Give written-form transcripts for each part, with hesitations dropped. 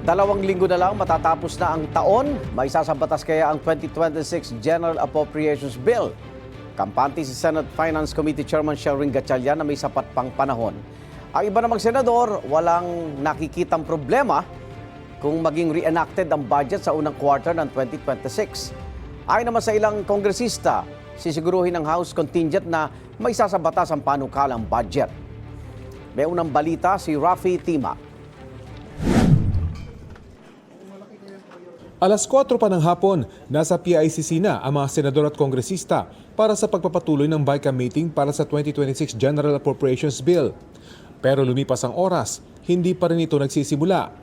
2 linggo na lang matatapos na ang taon. May sasabatas kaya ang 2026 General Appropriations Bill. Kampante si Senate Finance Committee Chairman Sherwin Gatchalian na may sapat pang panahon. Ang iba namang senador, walang nakikitang problema kung maging reenacted ang budget sa unang quarter ng 2026. Ayon naman sa ilang kongresista, sisiguruhin ng House contingent na may sasabatas ang panukalang budget. May unang balita si Rafi Tima. Alas 4 pa ng hapon, nasa PICC na ang mga senador at kongresista para sa pagpapatuloy ng BICAM meeting para sa 2026 General Appropriations Bill. Pero lumipas ang oras, hindi pa rin ito nagsisimula.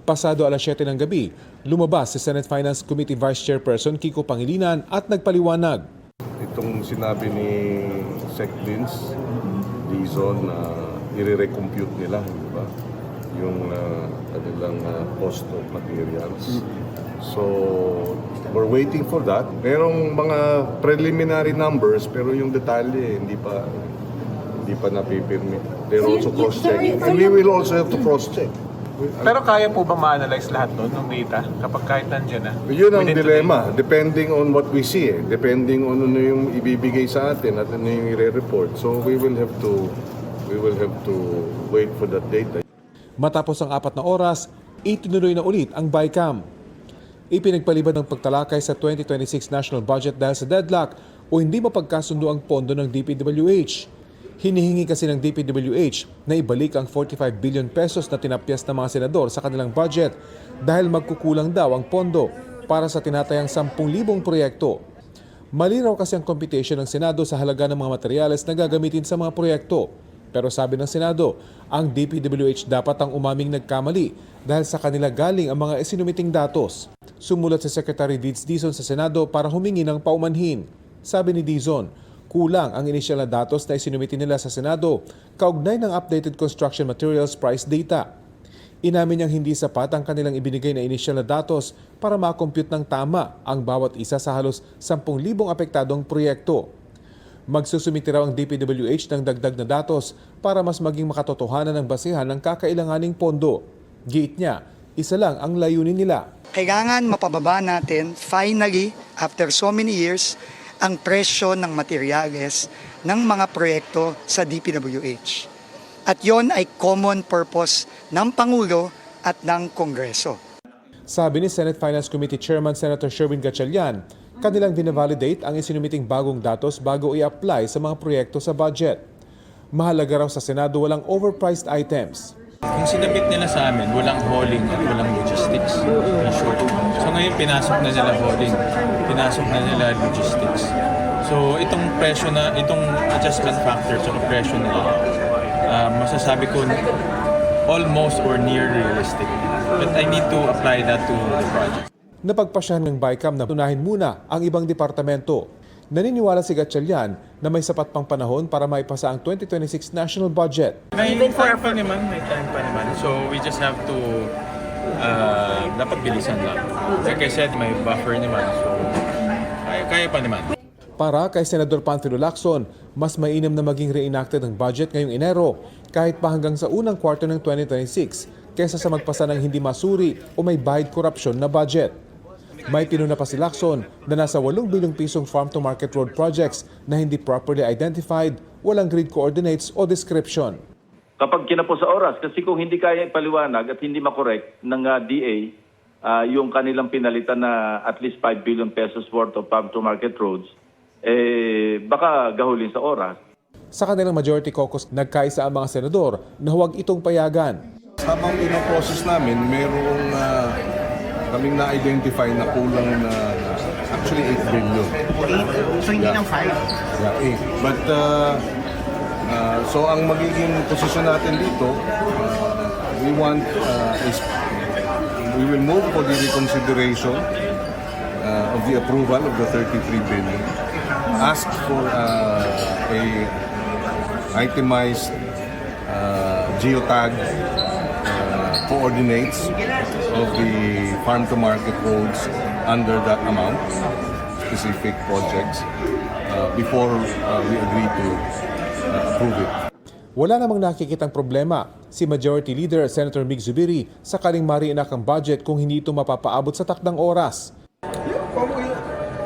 Pasado alas 7 ng gabi, lumabas si Senate Finance Committee Vice Chairperson Kiko Pangilinan at nagpaliwanag. Itong sinabi ni Sec. Vince Dizon na i-recompute nila, di ba? Yung kanilang cost of materials. So, we're waiting for that. Merong mga preliminary numbers pero yung detalye hindi pa napipirmi. They're also cross-checking. And we will also have to cross-check. Pero kaya po ba ma-analyze lahat nun, ng data, kapag kahit nandiyan na? Yun ang dilemma, depending on what we see, depending on ano yung ibibigay sa atin at ano yung i-report. So we will have to wait for that data. Matapos ang 4 na oras, itinuloy na ulit ang BICAM. Ipinagpalibad ng pagtalakay sa 2026 national budget dahil sa deadlock o hindi mapagkasundo ang pondo ng DPWH. Hinihingi kasi ng DPWH na ibalik ang 45 billion pesos na tinapyas ng mga senador sa kanilang budget dahil magkukulang daw ang pondo para sa tinatayang 10,000 proyekto. Malinaw kasi ang computation ng Senado sa halaga ng mga materyales na gagamitin sa mga proyekto. Pero sabi ng Senado, ang DPWH dapat ang umaming nagkamali dahil sa kanila galing ang mga isinumiting datos. Sumulat si Secretary Vince Dizon sa Senado para humingi ng paumanhin. Sabi ni Dizon, kulang ang inisyal na datos na isinumiti nila sa Senado kaugnay ng updated construction materials price data. Inamin niyang hindi sapat ang kanilang ibinigay na inisyal na datos para makompute ng tama ang bawat isa sa halos 10,000 apektadong proyekto. Magsusumiti raw ang DPWH ng dagdag na datos para mas maging makatotohanan ang basihan ng kakailanganing pondo. Giit niya, isa lang ang layunin nila. Kailangan mapababa natin finally after so many years ang presyo ng materyales ng mga proyekto sa DPWH. At yon ay common purpose ng Pangulo at ng Kongreso. Sabi ni Senate Finance Committee Chairman Senator Sherwin Gatchalian, kanilang dinavalidate ang isinumiting bagong datos bago i-apply sa mga proyekto sa budget. Mahalaga raw sa Senado walang overpriced items. Yung sinabit nila sa amin, walang hauling at walang logistics. Sure. So ngayon pinasok na nila hauling, pinasok na nila logistics. So itong presyo na, itong adjustment factor sa presyo nila, masasabi ko almost or near realistic. But I need to apply that to the project. Napagpasyahan ng BICAM na tunahin muna ang ibang departamento. Naniniwala si Gatchalian na may sapat pang panahon para maipasa ang 2026 national budget. May time pa naman. So we just have to, dapat bilisan lang. Like I said, may buffer naman. So kaya pa naman. Para kay Senador Panfilo Lacson, mas mainam na maging reenacted ang budget ngayong Enero kahit pa hanggang sa unang quarter ng 2026 kaysa sa magpasa ng hindi masuri o may bahid korupsyon na budget. May pinuna pa si Lacson na nasa 8 bilyong pisong farm-to-market road projects na hindi properly identified, walang grid coordinates o description. Kapag kinapos sa oras, kasi kung hindi kaya ipaliwanag at hindi makorek ng DA, yung kanilang pinalitan na at least 5 billion pesos worth of farm-to-market roads, baka gahulin sa oras. Sa kanilang majority caucus, nagkaisa ang mga senador na huwag itong payagan. Habang ino-process namin, merong kaming na-identify na kulang na actually 8 billion. 8? So hindi ng 5? Yeah, 8. But so ang magiging posisyon natin dito, we will move for the reconsideration of the approval of the 33 billion. Ask for a itemized geotag coordinates of the farm-to-market roads under that amount, specific projects, before we agree to approve it. Wala namang nakikitang problema si Majority Leader Senator Mig Zubiri sakaling mariinak ang budget kung hindi ito mapapaabot sa takdang oras.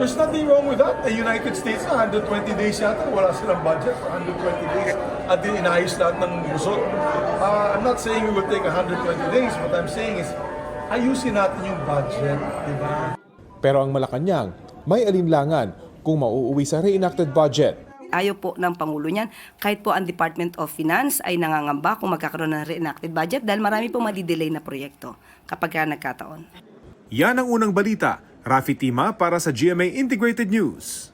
There's nothing wrong with that. The United States na 120 days yata, wala silang budget for 120 days. At di inayos lahat ng lusot. I'm not saying we will take 120 days. What I'm saying is, ayusin natin yung budget. Diba? Pero ang Malacanang may alinlangan kung mauuwi sa reenacted budget. Ayaw po ng Pangulo niyan. Kahit po ang Department of Finance ay nangangamba kung magkakaroon ng reenacted budget dahil marami pong madidelay na proyekto kapag nagkataon. Yan ang unang balita. Rafi Tima para sa GMA Integrated News.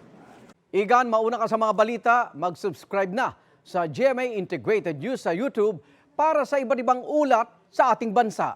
Igan, mauna ka sa mga balita, mag-subscribe na sa GMA Integrated News sa YouTube para sa iba't ibang ulat sa ating bansa.